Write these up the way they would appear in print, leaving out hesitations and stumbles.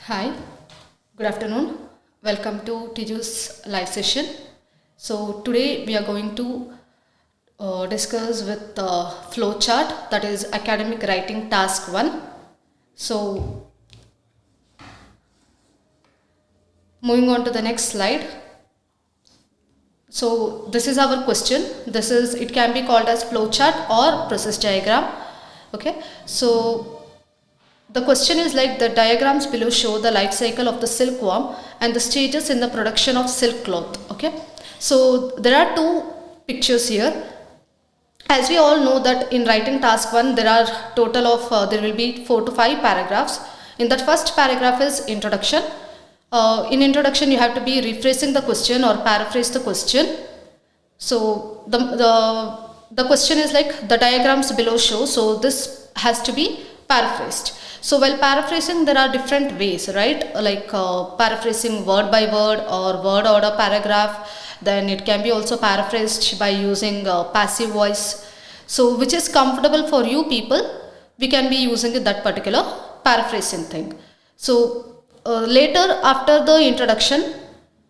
Hi, good afternoon. Welcome to Tiju's live session. So today we are going to discuss with the flow chart, that is academic writing task 1. So moving on to the next slide. So this is our question. It can be called as flow chart or process diagram. Okay. So the question is like the diagrams below show the life cycle of the silkworm and the stages in the production of silk cloth. Okay. So there are two pictures here. As we all know that in writing task 1 there are total of there will be 4 to 5 paragraphs. In that first paragraph is introduction. In introduction you have to be rephrasing the question or paraphrase the question. So the question is like the diagrams below show, so this has to be paraphrased. So while paraphrasing there are different ways, right? Like paraphrasing word by word or word order paragraph. Then it can be also paraphrased by using passive voice. So which is comfortable for you people, we can be using that particular paraphrasing thing. So later after the introduction,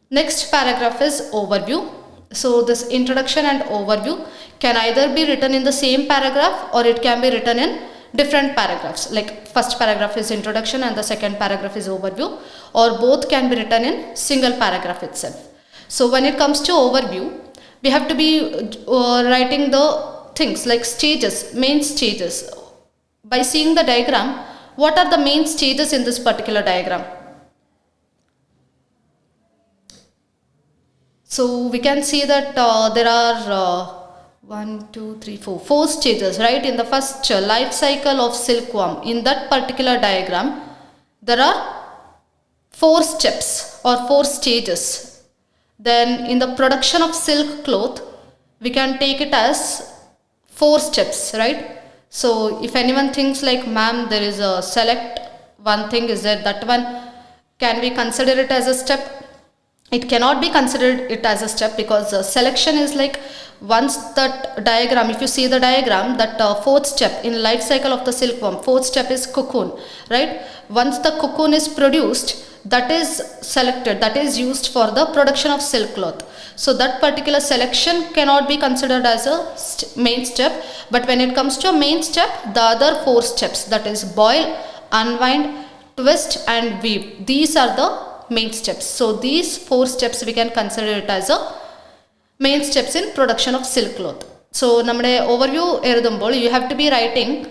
next paragraph is overview. So this introduction and overview can either be written in the same paragraph or it can be written in different paragraphs. Like first paragraph is introduction and the second paragraph is overview, or both can be written in single paragraph itself. So when it comes to overview, we have to be writing the things like stages, main stages. By seeing the diagram, what are the main stages in this particular diagram? So we can see that there are 4 stages, right? In the first life cycle of silkworm, in that particular diagram, there are 4 steps or 4 stages. Then in the production of silk cloth, we can take it as 4 steps, right? So if anyone thinks like, ma'am, there is a select one thing, is there that one? Can we consider it as a step? It cannot be considered it as a step, because selection is like once that diagram, if you see the diagram, that 4th step in life cycle of the silkworm, 4th step is cocoon, right? Once the cocoon is produced, that is selected, that is used for the production of silk cloth. So that particular selection cannot be considered as a main step. But when it comes to a main step, the other 4 steps, that is boil, unwind, twist and weave, these are the main steps. So these 4 steps we can consider it as a main steps in production of silk cloth. So nammade overview erudumbol, you have to be writing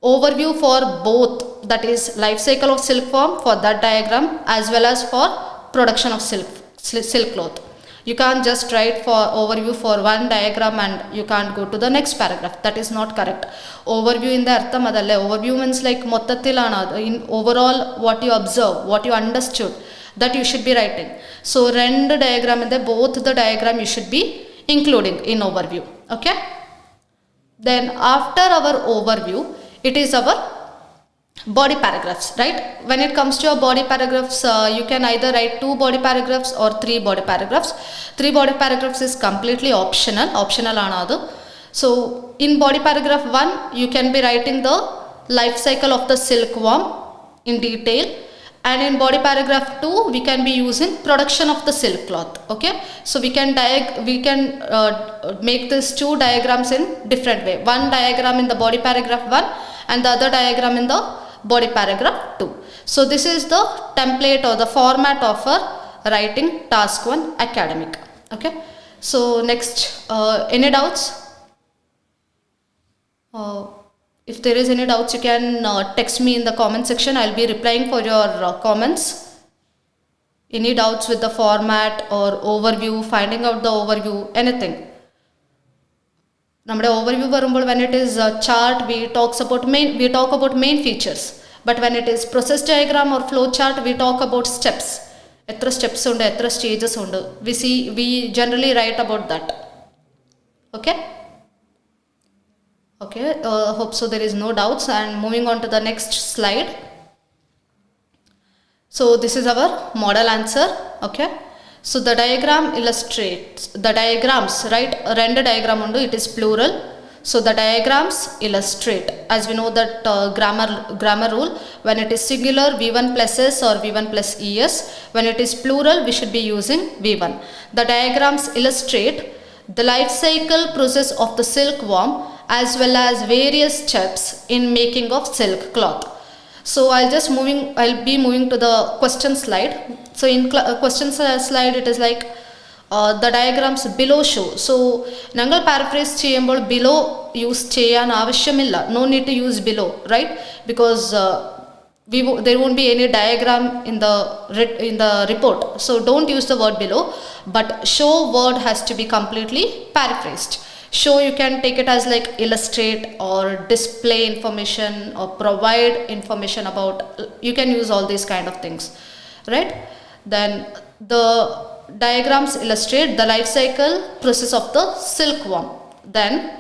overview for both, that is life cycle of silkworm for that diagram as well as for production of silk cloth. You can't just write for overview for one diagram and you can't go to the next paragraph. That is not correct. Overview in the artham adalle. Overview means like mottathilana, in overall what you observe, what you understood, that you should be writing. So rendu diagram in the both the diagram you should be including in overview. Okay. Then after our overview, it is our body paragraphs, right? When it comes to your body paragraphs, you can either write 2 body paragraphs or 3 body paragraphs. 3 body paragraphs is completely optional anadu. So in body paragraph 1, you can be writing the life cycle of the silkworm in detail. And in body paragraph 2, we can be using production of the silk cloth. Okay. So we can make these 2 diagrams in different way. One diagram in the body paragraph 1 and the other diagram in the body paragraph 2. So this is the template or the format of our writing task 1 academic. Okay. So next, any doubts? If there is any doubts, you can text me in the comment section. I'll be replying for your comments. Any doubts with the format or overview, finding out the overview, anything. Nammade overview varumbol, when it is a chart, we talk about main features. But when it is process diagram or flow chart, we talk about steps. Etra steps undu, etra stages undu. We generally write about that. Okay. Okay, hope so there is no doubts. And moving on to the next slide. So this is our model answer. Okay. So the diagram illustrates the diagrams, right? Render diagram undu, it is plural. So the diagrams illustrate. As we know that grammar rule, when it is singular, V1 plus S or V1 plus ES. When it is plural, we should be using V1. The diagrams illustrate the life cycle process of the silkworm as well as various steps in making of silk cloth. So I'll be moving to the question slide. So in question slide, it is like the diagrams below show. So nangal paraphrase cheyyumbol below use cheyan avashyamilla. No need to use below, right? Because there won't be any diagram in the report. So don't use the word below, but show word has to be completely paraphrased. Show, you can take it as like illustrate or display information or provide information about. You can use all these kind of things, right? Then the diagrams illustrate the life cycle process of the silkworm, then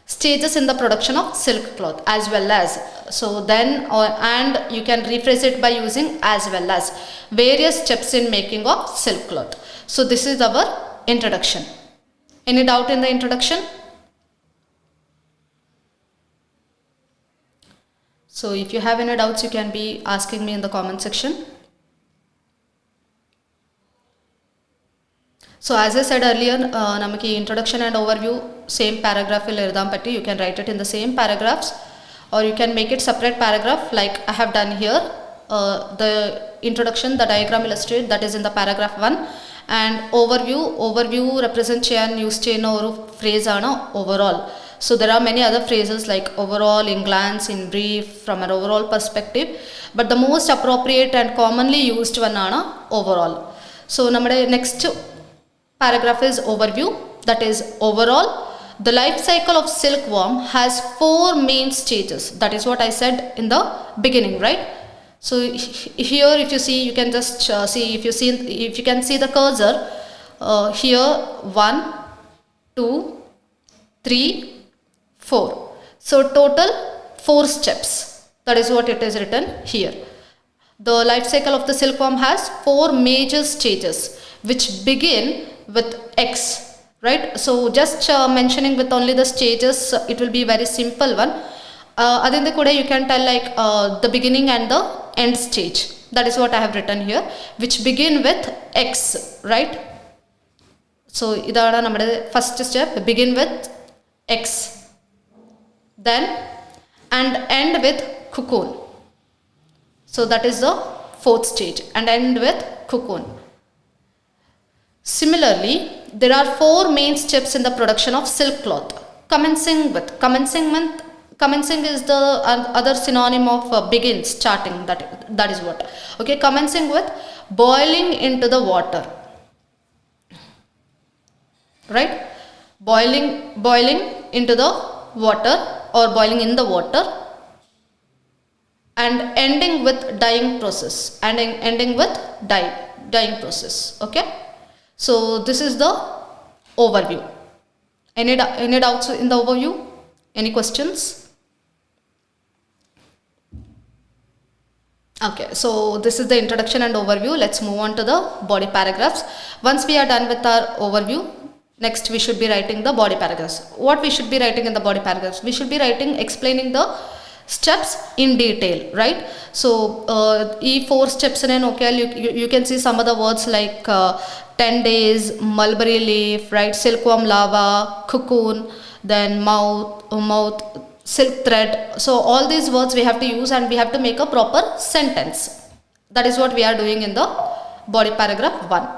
stages in the production of silk cloth, as well as. So then and you can rephrase it by using as well as various steps in making of silk cloth. So this is our introduction. Any doubt in the introduction? So if you have any doubts, you can be asking me in the comment section. So as I said earlier, namaki introduction and overview same paragraph il irdam patti. You can write it in the same paragraphs, or you can make it separate paragraph like I have done here. The introduction, the diagram illustrate, that is in the paragraph 1, and overview represent cheyan use cheyna oru phrase aanu overall. So there are many other phrases like overall, in glance, in brief, from an overall perspective, but the most appropriate and commonly used one aanu overall. So nammade next paragraph is overview, that is overall. The life cycle of silkworm has 4 main stages. That is what I said in the beginning, right? So here, if you see, you can just see, if you can see the cursor here, 1, 2, 3, 4. So total 4 steps. That is what it is written here. The life cycle of the silkworm has 4 major stages which begin with X, right? So just mentioning with only the stages, it will be very simple one. Adinde kuda you can tell like the beginning and the end stage. That is what I have written here, which begin with X, right? So idana nammade first step, begin with X, then and end with cocoon. So that is the 4th stage, and end with cocoon. Similarly, there are 4 main steps in the production of silk cloth. Commencing is the other synonym of begin, starting. That is what. Okay, commencing with boiling into the water, right? Boiling into the water, or boiling in the water, and ending with dyeing process, and ending with dyeing process. Okay. So this is the overview. Any doubts in the overview? Any questions? Okay, so this is the introduction and overview. Let's move on to the body paragraphs. Once we are done with our overview, next we should be writing the body paragraphs. What we should be writing in the body paragraphs? We should be explaining the steps in detail, right? So e 4 steps in an okay, you can see some of the words like 10 days, mulberry leaf, right? Silkworm larva, cocoon, then mouth, silk thread. So all these words we have to use, and we have to make a proper sentence. That is what we are doing in the body paragraph 1,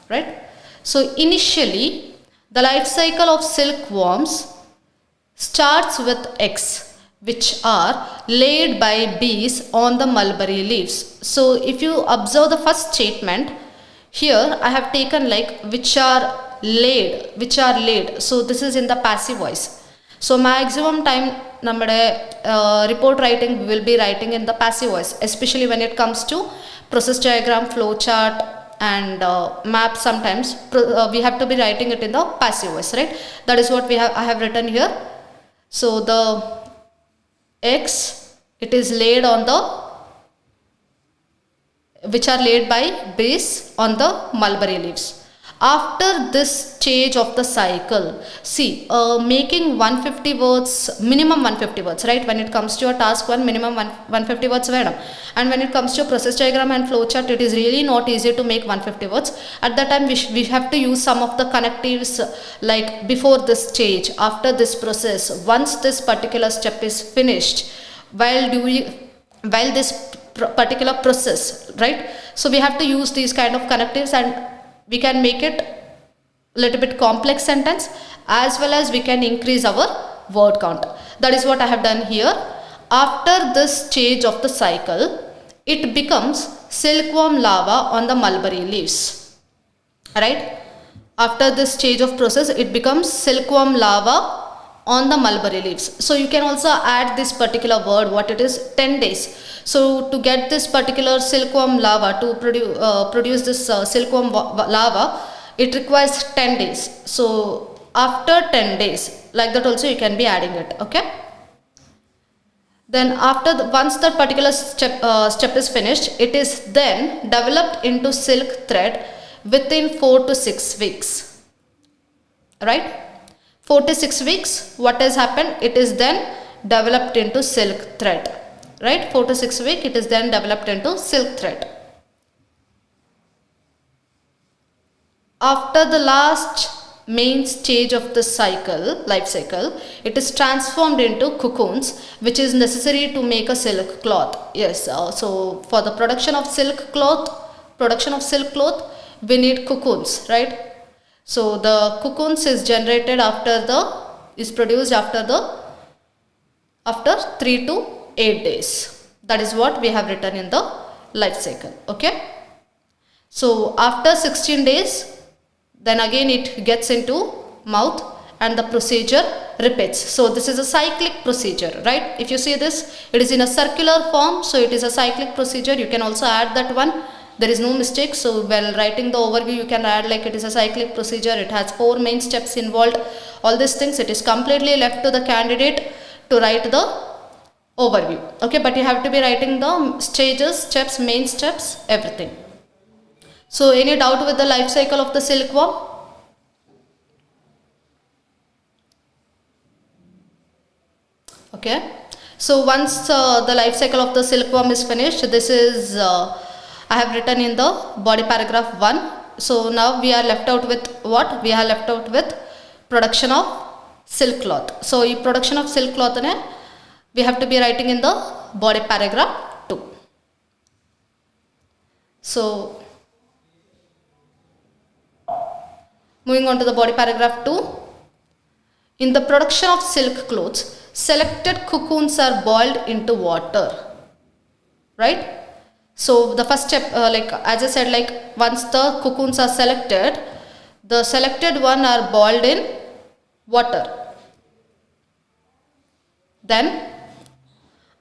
right? So initially, the life cycle of silkworms starts with eggs, which are laid by bees on the mulberry leaves. So if you observe the first statement, here I have taken like which are laid. So this is in the passive voice. So maximum time nammade report writing we will be writing in the passive voice, especially when it comes to process diagram, flow chart, and map. Sometimes we have to be writing it in the passive voice, right? That is what I have written here. So the eggs, it is laid on the, which are laid by bees on the mulberry leaves. After this stage of the cycle, see, making 150 words, minimum 150 words, right? When it comes to your task 1, minimum 150 words vedam. And when it comes to process diagram and flowchart, it is really not easy to make 150 words. At that time, we have to use some of the connectives, like before this stage, after this process, once this particular step is finished, while this particular process, right? So we have to use these kind of connectives, and we can make it a little bit complex sentence, as well as we can increase our word count. That is what I have done here. After this stage of the cycle, it becomes silkworm larva on the mulberry leaves, right? After this stage of process, it becomes silkworm larva on the mulberry leaves. So you can also add this particular word, what it is, 10 days. So to get this particular silkworm larva, to produce this silkworm larva, it requires 10 days. So after 10 days, like that also you can be adding it, okay? Then after once that particular step is finished, it is then developed into silk thread within 4 to 6 weeks, right? 4 to 6 weeks, what has happened? It is then developed into silk thread, right? 4 to 6 weeks, it is then developed into silk thread. After the last main stage of the cycle, life cycle, it is transformed into cocoons, which is necessary to make a silk cloth. Yes, so for the production of silk cloth, we need cocoons, right? So the cocoons is produced after 3 to 8 days. That is what we have written in the life cycle, okay? So after 16 days, then again it gets into mouth and the procedure repeats. So this is a cyclic procedure, right? If you see this, it is in a circular form, so it is a cyclic procedure. You can also add that one. There is no mistake. So while writing the overview, you can add like it is a cyclic procedure. It has 4 main steps involved. All these things, it is completely left to the candidate to write the overview, okay? But you have to be writing the stages, steps, main steps, everything. So any doubt with the life cycle of the silkworm? Okay. So once the life cycle of the silkworm is finished, this is I have written in the body paragraph 1. So now we are left out with what? We are left out with production of silk cloth. So in production of silk cloth, we have to be writing in the body paragraph 2. So moving on to the body paragraph 2. In the production of silk clothes, selected cocoons are boiled into water, right? So the first step, like as I said, like once the cocoons are selected, the selected one are boiled in water. Then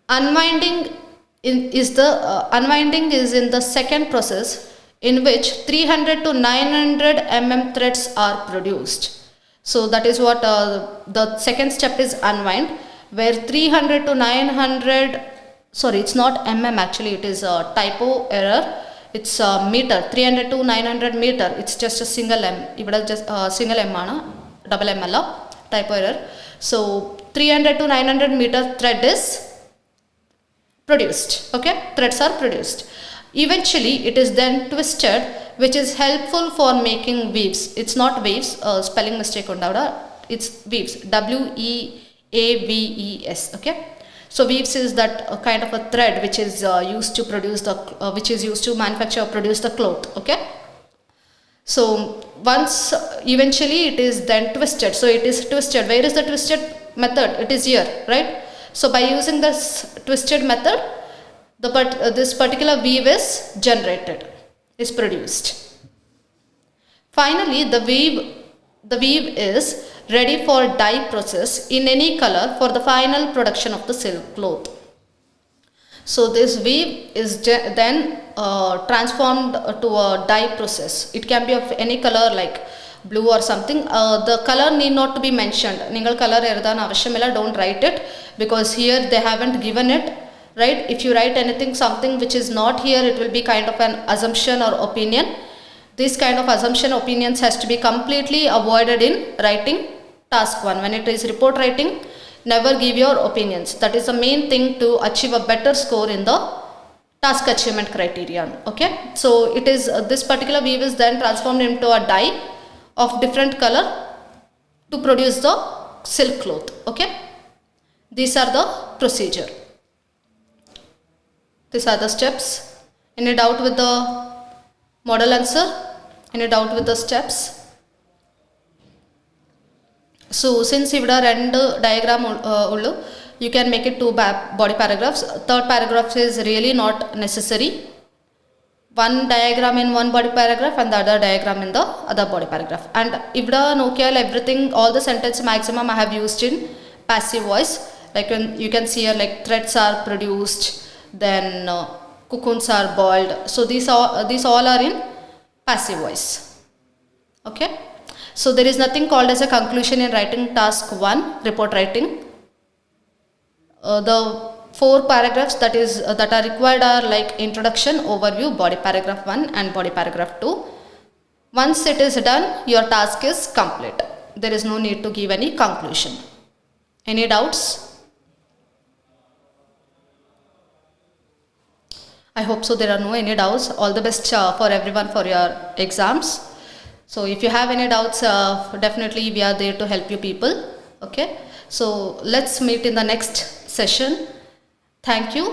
unwinding is in the second process, in which 300 to 900 mm threads are produced. So that is what the second step is unwind, where 300 to 900, sorry, it's not mm actually, it is a typo error. It's meter, 300 to 900 meter. It's just a single m. Ivada just single m ana, double m alla, typo error. So 300 to 900 meter thread is produced. Okay, threads are produced. Eventually, it is then twisted, which is helpful for making weaves. It's not waves, spelling mistake undavada. It's weaves, weaves. Okay. So weaves is that kind of a thread which is used to produce the, manufacture or produce the cloth. Okay. So once eventually it is then twisted. So it is twisted. Where is the twisted method? It is here, right? So by using this twisted method, this particular weave is generated, is produced. Finally, the weave is ready for dye process in any color for the final production of the silk cloth. So this weave is then transformed to a dye process. It can be of any color like blue or something. The color need not to be mentioned. Ningal color erudana avashyamilla, don't write it, because here they haven't given it, right? If you write anything, something which is not here, it will be kind of an assumption or opinion. This kind of assumption opinions has to be completely avoided in writing task 1. When it is report writing, never give your opinions. That is the main thing to achieve a better score in the task achievement criterion. Okay, so it is this particular weave is then transformed into a dye of different color to produce the silk cloth. Okay, these are the procedure. These are the steps. Any doubt with the model answer? Any doubt with the steps? So since ഇവിടെ രണ്ട് diagram ഉള്ളു, you can make it 2 body paragraphs. Third paragraph is really not necessary. One diagram in one body paragraph and the other diagram in the other body paragraph. And ഇവിടെ നോക്കിയാൽ everything, all the sentence maximum I have used in passive voice. Like when you can see here, like threads are produced, then cocoons are boiled. So these all are in passive voice. Okay, so there is nothing called as a conclusion in writing task 1 report writing. The 4 paragraphs that are required are like introduction, overview, body paragraph 1 and body paragraph 2. Once it is done, your task is complete. There is no need to give any conclusion. Any doubts? I hope so there are no any doubts. All the best for everyone for your exams. So if you have any doubts, definitely we are there to help you people. Okay, so let's meet in the next session. Thank you.